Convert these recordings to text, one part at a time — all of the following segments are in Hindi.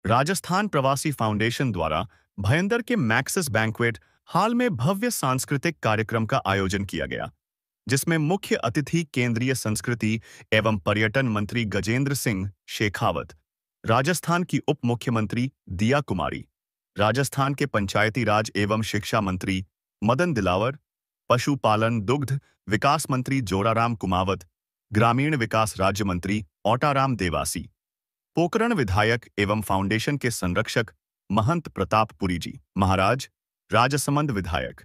राजस्थान प्रवासी फाउंडेशन द्वारा भयंदर के मैक्सिस बैंक्वेट हाल में भव्य सांस्कृतिक कार्यक्रम का आयोजन किया गया, जिसमें मुख्य अतिथि केंद्रीय संस्कृति एवं पर्यटन मंत्री गजेंद्र सिंह शेखावत, राजस्थान की उप मुख्यमंत्री दिया कुमारी, राजस्थान के पंचायती राज एवं शिक्षा मंत्री मदन दिलावर, पशुपालन दुग्ध विकास मंत्री जोराराम कुमावत, ग्रामीण विकास राज्य मंत्री ओटाराम देवासी, पोकरण विधायक एवं फाउंडेशन के संरक्षक महंत प्रतापपुरी जी महाराज, राजसमंद विधायक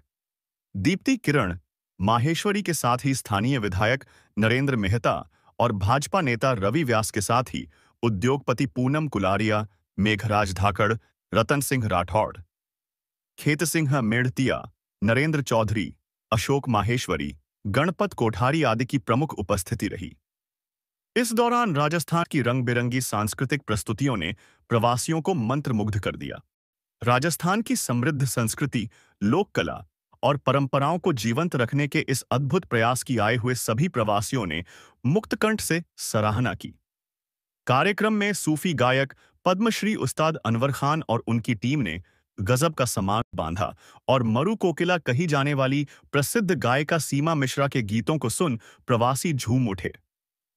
दीप्ति किरण माहेश्वरी के साथ ही स्थानीय विधायक नरेंद्र मेहता और भाजपा नेता रवि व्यास के साथ ही उद्योगपति पूनम कुलारिया, मेघराज धाकड़, रतन सिंह राठौड़, खेत सिंह मेड़तिया, नरेंद्र चौधरी, अशोक माहेश्वरी, गणपत कोठारी आदि की प्रमुख उपस्थिति रही। इस दौरान राजस्थान की रंग बिरंगी सांस्कृतिक प्रस्तुतियों ने प्रवासियों को मंत्रमुग्ध कर दिया। राजस्थान की समृद्ध संस्कृति, लोक कला और परंपराओं को जीवंत रखने के इस अद्भुत प्रयास की आए हुए सभी प्रवासियों ने मुक्तकंठ से सराहना की। कार्यक्रम में सूफी गायक पद्मश्री उस्ताद अनवर खान और उनकी टीम ने गजब का समाज बांधा और मरु कोकिला कही जाने वाली प्रसिद्ध गायिका सीमा मिश्रा के गीतों को सुन प्रवासी झूम उठे।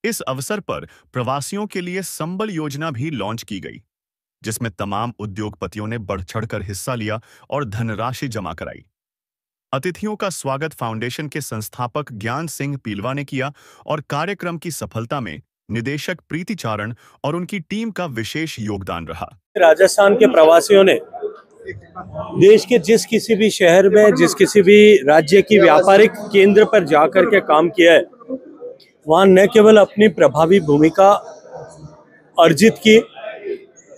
इस अवसर पर प्रवासियों के लिए संबल योजना भी लॉन्च की गई, जिसमें तमाम उद्योगपतियों ने बढ़ चढ़कर हिस्सा लिया और धनराशि जमा कराई। अतिथियों का स्वागत फाउंडेशन के संस्थापक ज्ञान सिंह पीलवा ने किया और कार्यक्रम की सफलता में निदेशक प्रीति चारण और उनकी टीम का विशेष योगदान रहा। राजस्थान के प्रवासियों ने देश के जिस किसी भी शहर में, जिस किसी भी राज्य की व्यापारिक केंद्र पर जाकर के काम किया है, वहाँ न केवल अपनी प्रभावी भूमिका अर्जित की,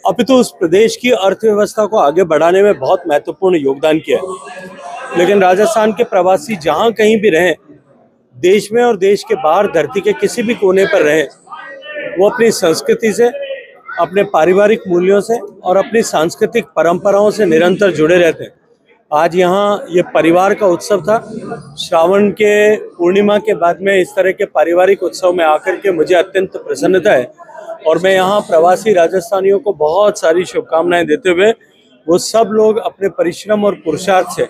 अपितु उस प्रदेश की अर्थव्यवस्था को आगे बढ़ाने में बहुत महत्वपूर्ण योगदान किया है। लेकिन राजस्थान के प्रवासी जहाँ कहीं भी रहें, देश में और देश के बाहर धरती के किसी भी कोने पर रहें, वो अपनी संस्कृति से, अपने पारिवारिक मूल्यों से और अपनी सांस्कृतिक परंपराओं से निरंतर जुड़े रहते हैं। आज यहाँ ये परिवार का उत्सव था। श्रावण के पूर्णिमा के बाद में इस तरह के पारिवारिक उत्सव में आकर के मुझे अत्यंत प्रसन्नता है और मैं यहाँ प्रवासी राजस्थानियों को बहुत सारी शुभकामनाएं देते हुए वो सब लोग अपने परिश्रम और पुरुषार्थ से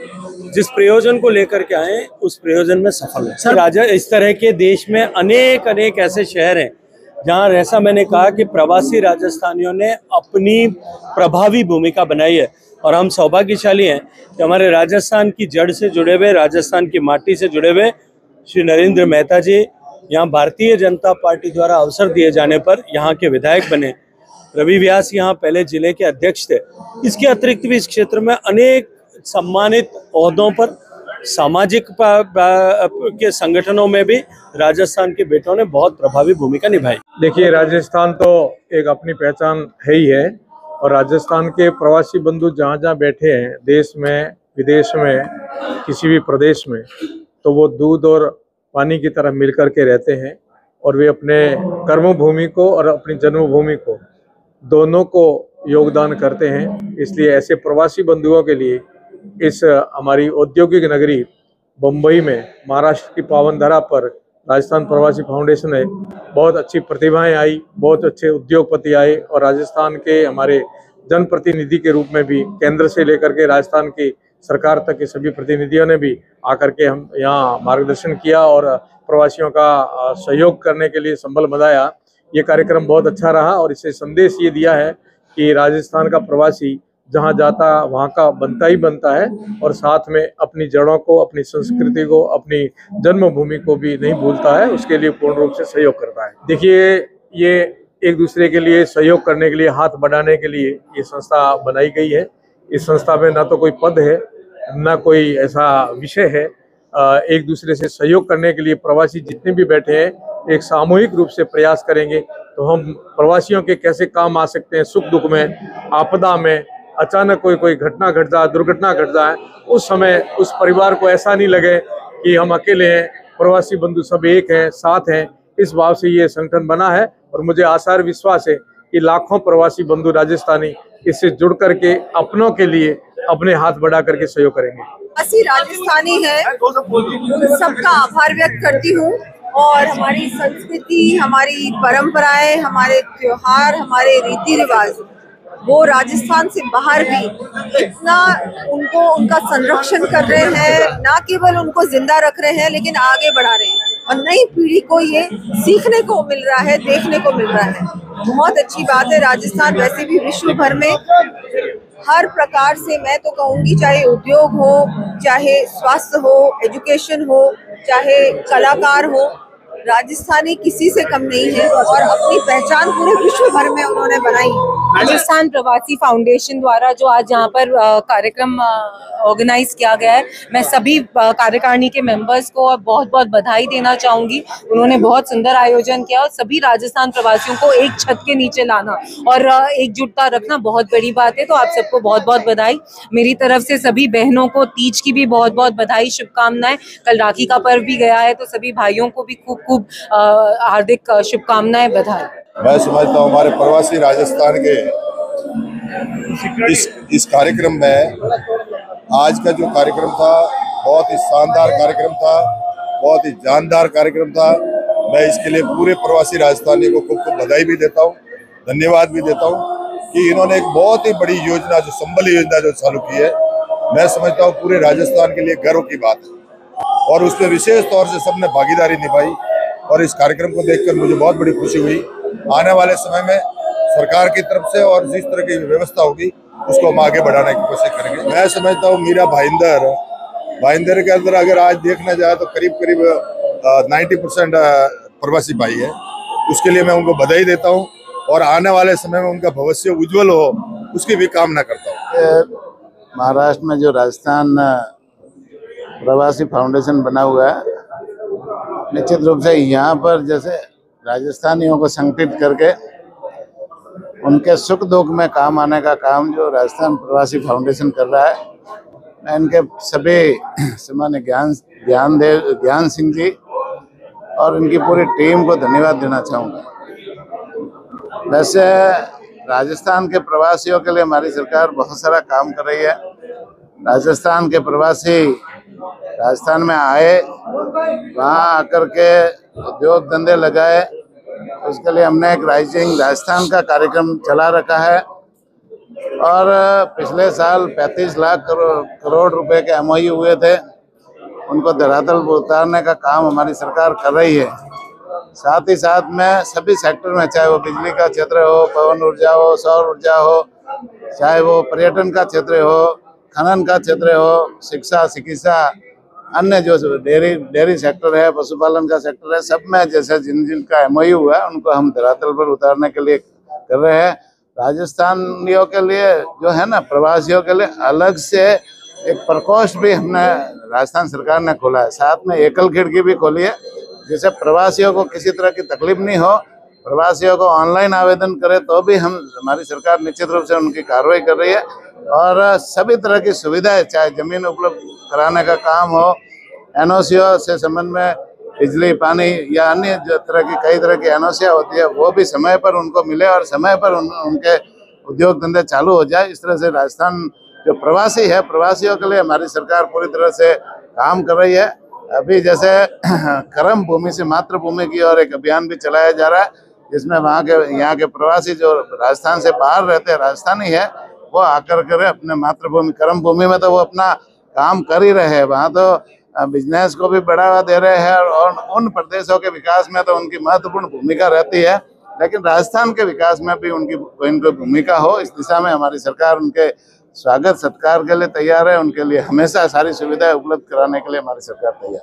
जिस प्रयोजन को लेकर के आए उस प्रयोजन में सफल है। राजा इस तरह के देश में अनेक ऐसे शहर हैं जहाँ, ऐसा मैंने कहा कि प्रवासी राजस्थानियों ने अपनी प्रभावी भूमिका बनाई है और हम सौभाग्यशाली हैं कि हमारे राजस्थान की जड़ से जुड़े हुए, राजस्थान की माटी से जुड़े हुए श्री नरेंद्र मेहता जी यहाँ भारतीय जनता पार्टी द्वारा अवसर दिए जाने पर यहाँ के विधायक बने। रवि व्यास यहाँ पहले जिले के अध्यक्ष थे। इसके अतिरिक्त भी इस क्षेत्र में अनेक सम्मानित ओहदों पर, सामाजिक के संगठनों में भी राजस्थान के बेटों ने बहुत प्रभावी भूमिका निभाई। देखिए, राजस्थान तो एक अपनी पहचान है ही है और राजस्थान के प्रवासी बंधु जहाँ जहाँ बैठे हैं, देश में, विदेश में, किसी भी प्रदेश में, तो वो दूध और पानी की तरह मिलकर के रहते हैं और वे अपने कर्मभूमि को और अपनी जन्मभूमि को दोनों को योगदान करते हैं। इसलिए ऐसे प्रवासी बंधुओं के लिए इस हमारी औद्योगिक नगरी बम्बई में, महाराष्ट्र की पावन धरा पर राजस्थान प्रवासी फाउंडेशन है, बहुत अच्छी प्रतिभाएं आई, बहुत अच्छे उद्योगपति आए और राजस्थान के हमारे जनप्रतिनिधि के रूप में भी केंद्र से लेकर के राजस्थान की सरकार तक के सभी प्रतिनिधियों ने भी आकर के हम यहाँ मार्गदर्शन किया और प्रवासियों का सहयोग करने के लिए संबल बंधाया। ये कार्यक्रम बहुत अच्छा रहा और इससे संदेश ये दिया है कि राजस्थान का प्रवासी जहाँ जाता वहाँ का बनता ही बनता है और साथ में अपनी जड़ों को, अपनी संस्कृति को, अपनी जन्मभूमि को भी नहीं भूलता है, उसके लिए पूर्ण रूप से सहयोग करता है। देखिए, ये एक दूसरे के लिए सहयोग करने के लिए, हाथ बढ़ाने के लिए ये संस्था बनाई गई है। इस संस्था में ना तो कोई पद है, ना कोई ऐसा विषय है। एक दूसरे से सहयोग करने के लिए प्रवासी जितने भी बैठे हैं एक सामूहिक रूप से प्रयास करेंगे तो हम प्रवासियों के कैसे काम आ सकते हैं, सुख दुख में, आपदा में, अचानक कोई घटना घट जाए, दुर्घटना घट जाए, उस समय उस परिवार को ऐसा नहीं लगे कि हम अकेले हैं, प्रवासी बंधु सब एक हैं, साथ हैं। इस भाव से ये संगठन बना है और मुझे आशा और विश्वास है कि लाखों प्रवासी बंधु राजस्थानी इससे जुड़ करके अपनों के लिए अपने हाथ बढ़ा करके सहयोग करेंगे। प्रवासी राजस्थानी है, सबका आभार व्यक्त करती हूँ और हमारी संस्कृति, हमारी परंपराएं, हमारे त्योहार, हमारे रीति रिवाज वो राजस्थान से बाहर भी इतना उनको उनका संरक्षण कर रहे हैं, ना केवल उनको जिंदा रख रहे हैं लेकिन आगे बढ़ा रहे हैं और नई पीढ़ी को ये सीखने को मिल रहा है, देखने को मिल रहा है। बहुत अच्छी बात है। राजस्थान वैसे भी विश्व भर में हर प्रकार से, मैं तो कहूँगी, चाहे उद्योग हो, चाहे स्वास्थ्य हो, एजुकेशन हो, चाहे कलाकार हो, राजस्थानी किसी से कम नहीं है और अपनी पहचान पूरे विश्व भर में उन्होंने बनाई। राजस्थान प्रवासी फाउंडेशन द्वारा जो आज यहाँ पर कार्यक्रम ऑर्गेनाइज किया गया है, मैं सभी कार्यकारिणी के मेंबर्स को बहुत बहुत बधाई देना चाहूंगी। उन्होंने बहुत सुंदर आयोजन किया और सभी राजस्थान प्रवासियों को एक छत के नीचे लाना और एकजुटता रखना बहुत बड़ी बात है। तो आप सबको बहुत बहुत बधाई। मेरी तरफ से सभी बहनों को तीज की भी बहुत बहुत बधाई, शुभकामनाएं। कल राखी का पर्व भी गया है, तो सभी भाइयों को भी खूब खूब हार्दिक शुभकामनाएं, बधाई। मैं समझता हूँ हमारे प्रवासी राजस्थान के इस कार्यक्रम में आज का जो कार्यक्रम था बहुत ही शानदार कार्यक्रम था, बहुत ही जानदार कार्यक्रम था। मैं इसके लिए पूरे प्रवासी राजस्थानी को खूब खूब बधाई भी देता हूँ, धन्यवाद भी देता हूँ कि इन्होंने एक बहुत ही बड़ी योजना, जो संबल योजना जो चालू की है, मैं समझता हूँ पूरे राजस्थान के लिए गर्व की बात है और उसमें विशेष तौर से सबने भागीदारी निभाई और इस कार्यक्रम को देखकर मुझे बहुत बड़ी खुशी हुई। आने वाले समय में सरकार की तरफ से और जिस तरह की व्यवस्था होगी उसको हम आगे बढ़ाने की कोशिश करेंगे। मैं समझता हूँ मीरा भाईंदर के अंदर अगर आज देखना जाए तो करीब करीब 90% प्रवासी भाई है। उसके लिए मैं उनको बधाई देता हूँ और आने वाले समय में उनका भविष्य उज्जवल हो उसकी भी कामना करता हूँ। महाराष्ट्र में जो राजस्थान प्रवासी फाउंडेशन बना हुआ है, निश्चित रूप से यहाँ पर जैसे राजस्थानियों को संगठित करके उनके सुख दुख में काम आने का काम जो राजस्थान प्रवासी फाउंडेशन कर रहा है, मैं इनके सभी सामान्य ज्ञान सिंह जी और इनकी पूरी टीम को धन्यवाद देना चाहूँगा। वैसे राजस्थान के प्रवासियों के लिए हमारी सरकार बहुत सारा काम कर रही है। राजस्थान के प्रवासी राजस्थान में आए, वहाँ आकर के उद्योग धंधे लगाए, उसके लिए हमने एक राइजिंग राजस्थान का कार्यक्रम चला रखा है और पिछले साल 35 लाख करोड़ रुपए के MOU हुए थे, उनको धरातल पर उतारने का काम हमारी सरकार कर रही है। साथ ही साथ में सभी सेक्टर में, चाहे वो बिजली का क्षेत्र हो, पवन ऊर्जा हो, सौर ऊर्जा हो, चाहे वो पर्यटन का क्षेत्र हो, खनन का क्षेत्र हो, शिक्षा, चिकित्सा, अन्य जो डेयरी सेक्टर है, पशुपालन का सेक्टर है, सब में जैसे जिनका MOU हुआ है उनको हम धरातल पर उतारने के लिए कर रहे हैं। राजस्थानियों के लिए जो है ना, प्रवासियों के लिए अलग से एक प्रकोष्ठ भी हमने राजस्थान सरकार ने खोला है, साथ में एकल खिड़की भी खोली है, जिससे प्रवासियों को किसी तरह की तकलीफ नहीं हो। प्रवासियों को ऑनलाइन आवेदन करे तो भी हमारी सरकार निश्चित रूप से उनकी कार्रवाई कर रही है और सभी तरह की सुविधाएं, चाहे जमीन उपलब्ध कराने का काम हो, NOC से संबंध में बिजली, पानी या अन्य जो तरह की कई तरह की NOC होती है, वो भी समय पर उनको मिले और समय पर उनके उद्योग धंधे चालू हो जाए। इस तरह से राजस्थान जो प्रवासी है, प्रवासियों के लिए हमारी सरकार पूरी तरह से काम कर रही है। अभी जैसे कर्म भूमि से मातृभूमि की ओर एक अभियान भी चलाया जा रहा है, जिसमें यहाँ के प्रवासी जो राजस्थान से बाहर रहते हैं, राजस्थानी है, वो आकर कर अपने मातृभूमि कर्म भूमि में तो वो अपना काम कर ही रहे हैं, वहाँ तो बिजनेस को भी बढ़ावा दे रहे हैं और उन प्रदेशों के विकास में तो उनकी महत्वपूर्ण भूमिका रहती है, लेकिन राजस्थान के विकास में भी उनकी कोई भूमिका हो, इस दिशा में हमारी सरकार उनके स्वागत सत्कार के लिए तैयार है। उनके लिए हमेशा सारी सुविधाएं उपलब्ध कराने के लिए हमारी सरकार तैयार है।